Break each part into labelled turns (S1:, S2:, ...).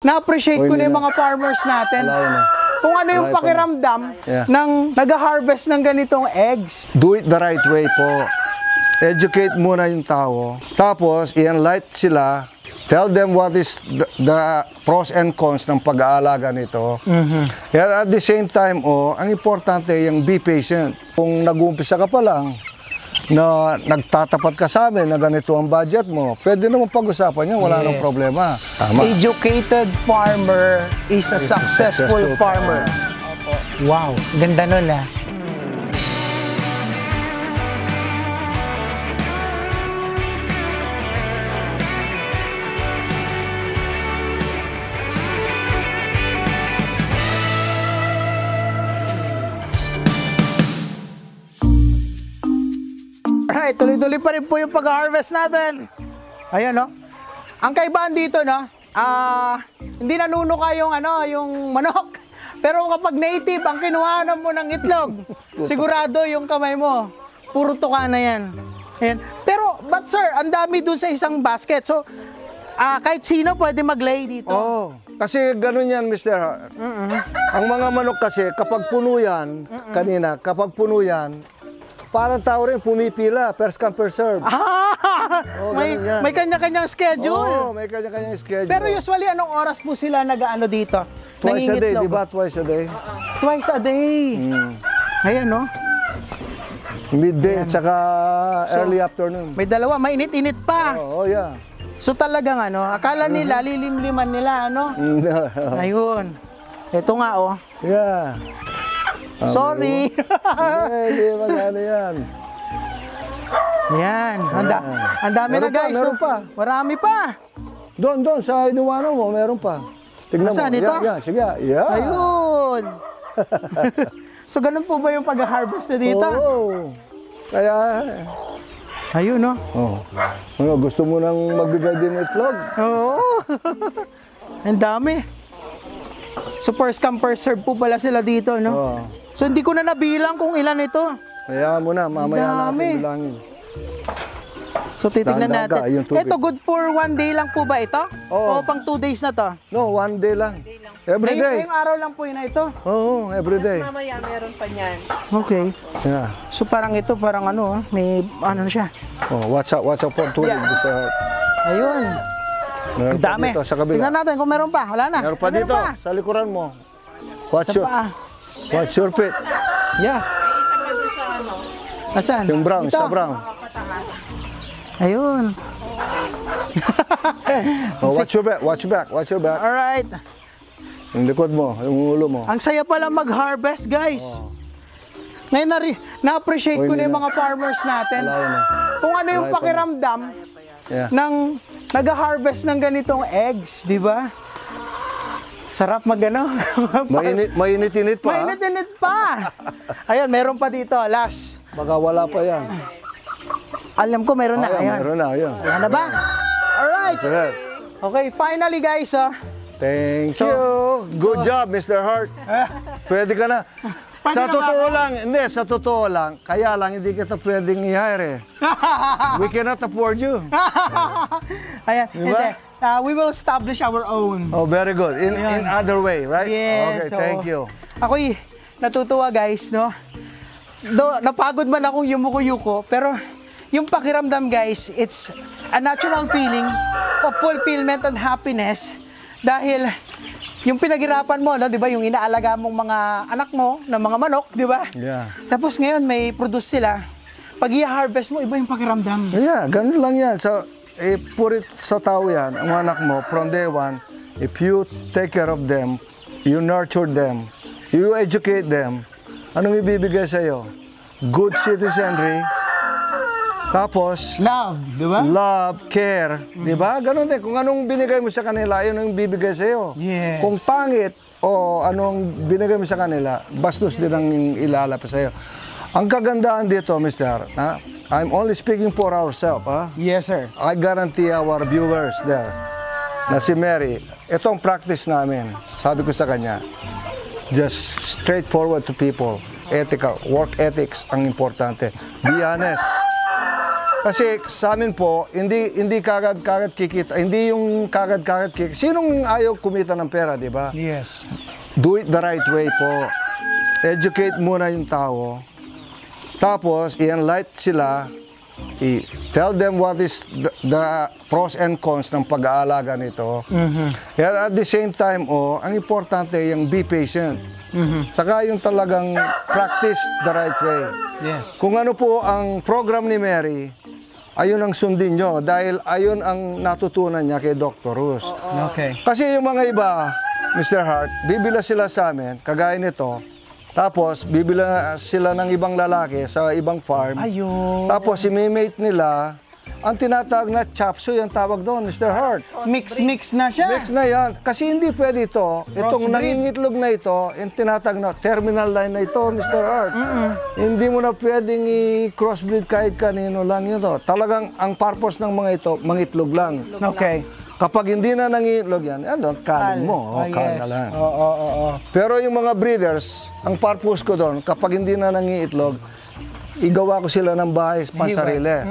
S1: na-appreciate ko na yung mga farmers natin. Kung ano yung pakiramdam ng nag-harvest ng ganitong eggs.
S2: Do it the right way po. Educate muna yung tao. Tapos, i-enlighten sila. Tell them what is the pros and cons ng pag-aalaga nito. At the same time, ang importante yung be patient. Kung nag-uumpisa ka pa lang, na nagtatapat ka sa amin na ganito ang budget mo, pwede naman pag-usapan niya, wala nang problema. Tama.
S1: Educated farmer is a successful farmer. Wow, ganda nun ah. Alright, tuloy-tuloy pa rin po yung pag-harvest natin. Ayan, no? Ang kaibahan dito, no? Hindi nanunuka yung, yung manok. Pero kapag native, ang kinuhanan mo ng itlog, sigurado yung kamay mo, puro tuka na yan. Ayan. Pero, but sir, ang dami dun sa isang basket. So, kahit sino pwede mag-lay dito.
S2: Kasi ganun yan, Mr. Ang mga manok kasi, kapag puno yan, kapag puno yan, parang tao rin pumipila, first come, first serve.
S1: May kanya-kanyang schedule.
S2: May kanya-kanyang schedule.
S1: Pero usually, anong oras po sila nag-ano dito?
S2: Twice a day, di ba? Twice a day.
S1: Twice a day. Ayan, no?
S2: Midday at saka early afternoon.
S1: May dalawa, mainit-init pa.
S2: Yeah.
S1: So talagang akala nila, lilimliman nila, Ayun. Ito nga,
S2: Yeah.
S1: Sorry.
S2: Hindi, magano yan.
S1: Yan. Ang dami na guys.
S2: Meron pa.
S1: Marami pa.
S2: Doon, sa inuwanan mo, meron pa. Tignan mo.
S1: Saan ito?
S2: Sige. Yeah.
S1: Ayun. So, ganun po ba yung pag-harvest na dito?
S2: Kaya...
S1: Ayun, no?
S2: Gusto mo nang magbigay din ng itlog?
S1: Ang dami. So, first come, first serve po pala sila dito, no? So, hindi ko na nabilang kung ilan ito.
S2: Kaya mo na, mamaya natin bilangin.
S1: So, titignan natin. Ito, good for 1 day lang po ba ito? O pang 2 days na to?
S2: No, 1 day lang. Every day.
S1: Ngayong araw lang po yun na ito?
S2: Every day.
S3: Mamaya meron pa niyan.
S1: Okay.
S2: Yeah.
S1: So, parang ito, parang may na siya.
S2: Watch out for tubig.
S1: Ayun. Ang dami. Tingnan natin kung meron pa. Wala na.
S2: Meron pa dito, sa likuran mo. Watch your feet.
S1: Yeah. Asan?
S2: Yung brown, sa brown.
S1: Ayun.
S2: Watch your back.
S1: Alright.
S2: Yung likod mo, yung ulo mo.
S1: Ang saya pala mag-harvest, guys. Ngayon na-appreciate ko na yung mga farmers natin. Kung ano yung pakiramdam ng nag-harvest ng ganitong eggs, di ba? Sarap
S2: Mainit-init pa.
S1: Mainit-init pa. Ayun, meron pa dito, last.
S2: Baka wala pa yan.
S1: Alam ko meron na. Ayan.
S2: Meron na, ayan.
S1: Wala na ba? Alright. Okay, finally guys,
S2: Thank you. Good job, Mr. Hart. Pwede ka na. Sa totoo lang, kaya lang hindi kita pwedeng i-hire. We cannot afford you.
S1: Ayan, diba? We will establish our own.
S2: Very good. In other way, right?
S1: Yes.
S2: Okay, thank you.
S1: Ako'y natutuwa guys, no? Napagod man akong yumuko-yuko, pero yung pakiramdam guys, it's a natural feeling of fulfillment and happiness dahil yung pinaghirapan mo, di ba? Yung inaalaga mong mga anak mo, ng mga manok, di ba?
S2: Yeah.
S1: Tapos ngayon may produce sila. Pag i-harvest mo, iba yung pakiramdam.
S2: Yeah, ganun lang yan. So, put it sa tao yan, ang anak mo, from day one, if you take care of them, you nurture them, you educate them, anong ibibigay sa'yo? Good citizenry, tapos,
S1: love, di ba?
S2: Love, care, di ba? Ganun din. Kung anong binigay mo sa kanila, yun ang bibigay sa'yo.
S1: Yes.
S2: Kung pangit o anong binigay mo sa kanila, bastos din ang ilalap sa'yo. Ang kagandahan dito, Mr. I'm only speaking for ourselves.
S1: Yes, sir.
S2: I guarantee our viewers there na si Mary, itong practice namin, sabi ko sa kanya, just straightforward to people, ethical, work ethics ang importante. Be honest. Kasi sa amin po, hindi kagad-kagad kikita, hindi yung kagad-kagad kikita. Sinong ayaw kumita ng pera, di ba?
S1: Yes.
S2: Do it the right way po. Educate muna yung tao. Tapos, i-enlighten sila. Tell them what is the pros and cons ng pag-aalaga nito. And at the same time, ang importante yung be patient. Saka yung talagang practice the right way.
S1: Yes.
S2: Kung ano po ang program ni Mary, ayun ang sundin nyo dahil ayun ang natutunan niya kay Dr. Rus.
S1: Okay.
S2: Kasi yung mga iba, Mr. Hart, bibila sila sa amin, kagaya nito, tapos bibila sila ng ibang lalaki sa ibang farm.
S1: Ayun.
S2: Tapos si mate nila, ang tinatawag na chapsuy ang tawag doon, Mr. Hart.
S1: Mix na siya.
S2: Mix na yan. Kasi hindi pwede ito. Itong
S1: Crossbreed.
S2: nangingitlog na ito, yung tinatawag na terminal line na ito, Mr. Hart. Hindi mo na pwedeng i-crossbreed kahit kanino lang yun. Talagang ang purpose ng mga ito, mangitlog lang.
S1: Okay.
S2: Kapag hindi na nangitlog yan, kanin mo. Kanin na lang. Pero yung mga breeders, ang purpose ko doon, kapag hindi na nangiitlog, igawa ko sila ng bahay pansarili.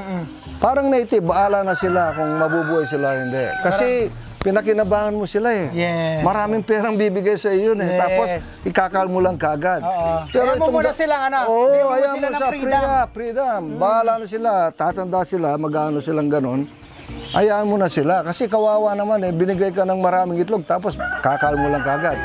S2: Parang native, baala na sila kung mabubuhay sila o hindi. Kasi pinakinabangan mo sila eh.
S1: Yes.
S2: Maraming perang bibigay sa iyo eh.
S1: Yes.
S2: Tapos ikakal mo lang kagad.
S1: Pero mo muna silang
S2: Oo,
S1: bigyan mo
S2: ayaw
S1: sila
S2: mo
S1: ng
S2: sa freedom. Bahala na sila, tatanda sila, mag-ano silang ganon. Hayaan mo na sila. Kasi kawawa naman eh, binigay ka ng maraming itlog, tapos kakal mo lang kagad.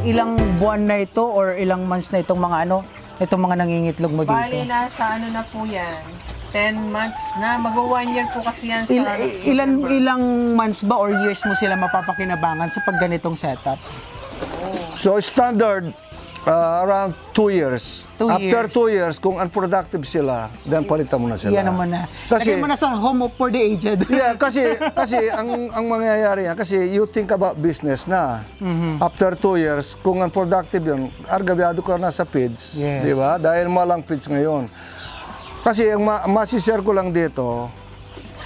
S1: Ilang buwan na ito or ilang months na itong mga itong mga nangingitlog mo dito?
S3: Bali, nasa na po yan. 10 months na. Mag-1 year po kasi yan sa...
S1: Ilang months ba or years mo sila mapapakinabangan sa pagganitong setup?
S2: So standard, around 2 years.
S1: 2
S2: After
S1: years.
S2: 2 years, kung unproductive sila, then palitan mo na sila.
S1: Yan naman na.
S2: Kasi-
S1: Lagay mo na sa home for the aged.
S2: Yeah, kasi ang mangyayari yan, kasi you think about business na. After 2 years, kung unproductive yun, argabyado ka na sa feeds.
S1: Yes.
S2: Di ba? Dahil malang feeds ngayon. Kasi ang masishare ko lang dito,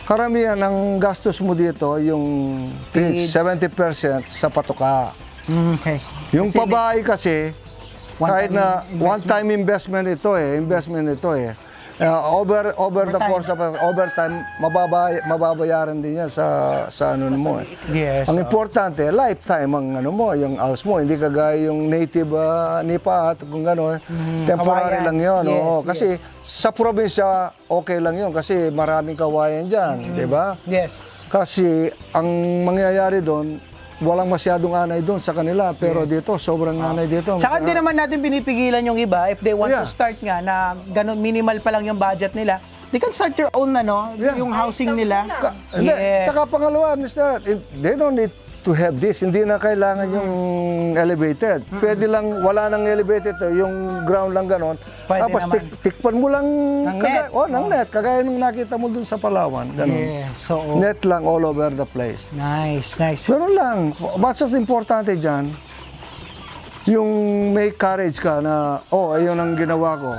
S2: karamihan ng gastos mo dito, yung feeds, 70% sa patuka.
S1: Okay.
S2: Yung pabahay kasi, kahit na
S1: One-time
S2: one-time investment ito eh. Over the course of overtime, mababayaran din yan sa ano mo eh.
S1: Yes.
S2: Ang importante, lifetime ang ano mo, yung house mo, hindi kagaya yung native nipa at kung gano'n. Temporary
S1: kawayan.
S2: lang yun.
S1: Yes,
S2: Oo. Kasi sa probinsya, okay lang yun kasi maraming kawayan dyan, di ba?
S1: Yes.
S2: Kasi ang mangyayari doon, walang masyadong anay doon sa kanila, pero dito, sobrang anay dito.
S1: Saka hindi naman natin pinipigilan yung iba if they want to start nga na ganun minimal pa lang yung budget nila. They can start your own yung housing nila.
S2: Hindi,
S1: Yes.
S2: tsaka pangalawa, Mr. They don't need to have this. Hindi na kailangan yung elevated. Pwede lang, wala nang elevated, yung ground lang ganon.
S1: Pwede
S2: Tapos
S1: naman.
S2: tikpan mo lang
S1: Ng net.
S2: ng net. Kagaya nung nakita mo dun sa Palawan. Ganon.
S1: Yes. So,
S2: Net lang all over the place.
S1: nice.
S2: Pero lang, what's importante dyan, yung may courage ka na, ayun ang ginawa ko.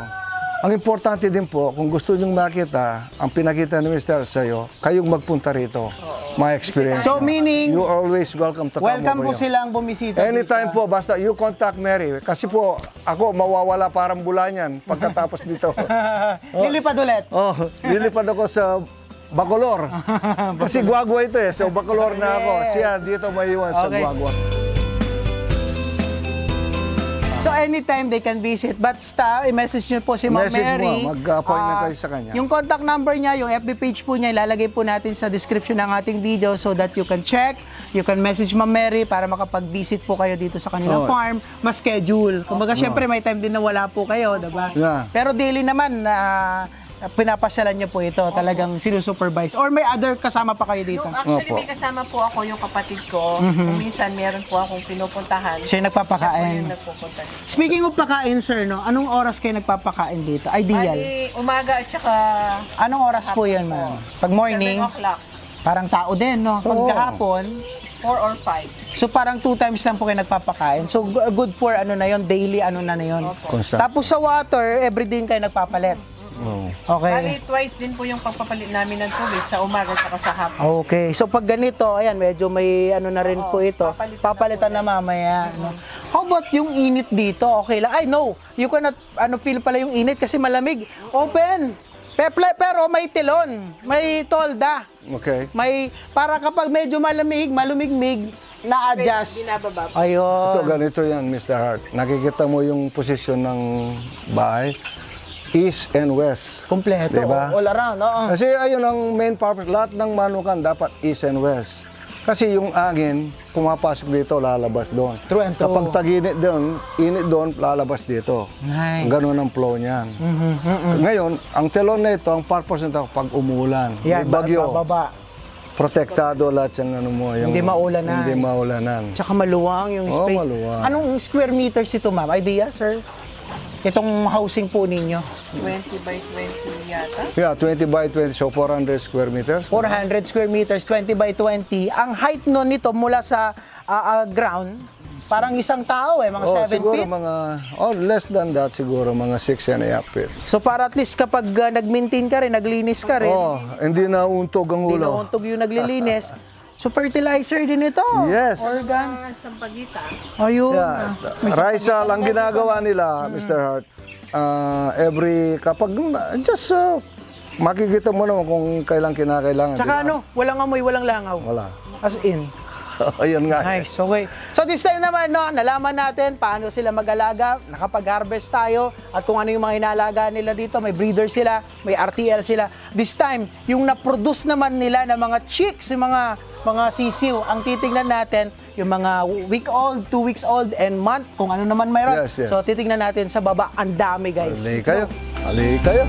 S2: Ang importante din po, kung gusto nyong makita, ang pinakita ni Mr. sa'yo, kayong magpunta rito. My experience.
S1: So, meaning,
S2: You are always welcome to come
S1: welcome po
S2: over here.
S1: silang bumisita.
S2: Anytime po, basta you contact Mary. Kasi po, ako mawawala parang bulan yan pagkatapos dito.
S1: Lilipad ulit.
S2: Lilipad ako sa Bacolor. Kasi Guagua ito eh. So Bacolor na ako. Siya dito maiwan sa
S1: Okay.
S2: Guagua.
S1: So anytime they can visit. But i-message nyo po si Ma'am
S2: Message mo,
S1: Mary.
S2: mag-appointment kayo sa kanya.
S1: Yung contact number niya, yung FB page po niya, ilalagay po natin sa description ng ating video so that you can check, you can message Ma'am Mary para makapag-visit po kayo dito sa kanilang farm, ma-schedule. Kumbaga, syempre may time din na wala po kayo, diba?
S2: Yeah.
S1: Pero daily naman, pinapasyalan niyo po ito, talagang sinusupervise. Or may other kasama pa kayo dito?
S3: Actually,
S2: Opo.
S3: may kasama po ako yung kapatid ko. Kung minsan meron po akong pinupuntahan.
S1: Siya yung nagpapakain.
S3: Siya po yung nagpupunta dito.
S1: Speaking of pakain, sir, anong oras kayo nagpapakain dito? Ideal.
S3: Bali, umaga at saka
S1: Anong oras po yan, ma'am? Pag morning,
S3: 7 o'clock.
S1: parang tao din, no? Pag kahapon,
S3: 4 or 5.
S1: so parang 2 times lang po kayo nagpapakain. So good for daily na yun.
S2: Constant.
S1: Tapos sa water, everyday kayo nagpapalit.
S3: Bali,
S1: Okay.
S3: twice din po yung pagpapalit namin ng tubig sa umaga at saka sa hapon.
S1: Okay. So pag ganito, ayan, medyo may na rin po ito. Papalitan na mamaya. No? How about yung init dito? Okay lang. Ay, no. You cannot feel pala yung init kasi malamig. Open. Pero may tilon. May tolda.
S2: Okay.
S1: Para kapag medyo malumigmig, na-adjust.
S3: Binababa po.
S1: Ayun.
S2: Ito, ganito yan, Mr. Hart. Nakikita mo yung posisyon ng bahay, east and west.
S1: Kompleto.
S2: Diba?
S1: All around. Oo.
S2: Kasi ayun ang main purpose. Lahat ng manukan dapat east and west. Kasi yung angin, pumapasok dito, lalabas doon.
S1: True and true.
S2: Kapag tag-init doon, init doon, lalabas dito.
S1: Nice.
S2: Ganun ang flow niyan. Ngayon, ang telon na ito, ang purpose nito, pag umulan,
S1: Yan,
S2: may bagyo,
S1: bababa.
S2: protektado lahat yung ano mo. Yung,
S1: Hindi maulanan.
S2: Hindi maulanan.
S1: Tsaka maluwang yung
S2: Oo,
S1: space.
S2: maluwang.
S1: Anong square meters ito, ma'am? Idea, sir? Itong housing po ninyo?
S3: 20 by 20 yata.
S2: Yeah, 20 by 20, so 400 square meters.
S1: 400 square meters, 20 by 20. Ang height nun nito mula sa ground, parang isang tao mga 7
S2: siguro
S1: feet.
S2: mga, less than that, siguro mga 6.5 feet.
S1: So para at least kapag nag-maintain ka rin, naglinis ka rin,
S2: Hindi na untog ang
S1: hindi
S2: ulo.
S1: nauntog yung naglilinis. So fertilizer din ito.
S2: Yes.
S1: Organ.
S3: Sampagita.
S1: Ayun.
S2: Yeah, Rizal, ang ginagawa nila, Mr. Hart, kapag, just makikita mo naman kung kailan kinakailangan.
S1: Tsaka
S2: di ba?
S1: walang amoy, walang langaw.
S2: Wala.
S1: As in.
S2: Ayun nga.
S1: Nice. Okay. So this time naman, nalaman natin paano sila mag-alaga, nakapag-harvest tayo, at kung ano yung mga inalaga nila dito, may breeder sila, may RTL sila. This time, yung na-produce naman nila ng mga chicks, yung mga sisiw, ang titingnan natin, yung mga week old, 2 weeks old, and month, kung ano naman mayroon.
S2: Yes, yes.
S1: So titingnan natin sa baba, ang dami guys.
S2: Ali kayo.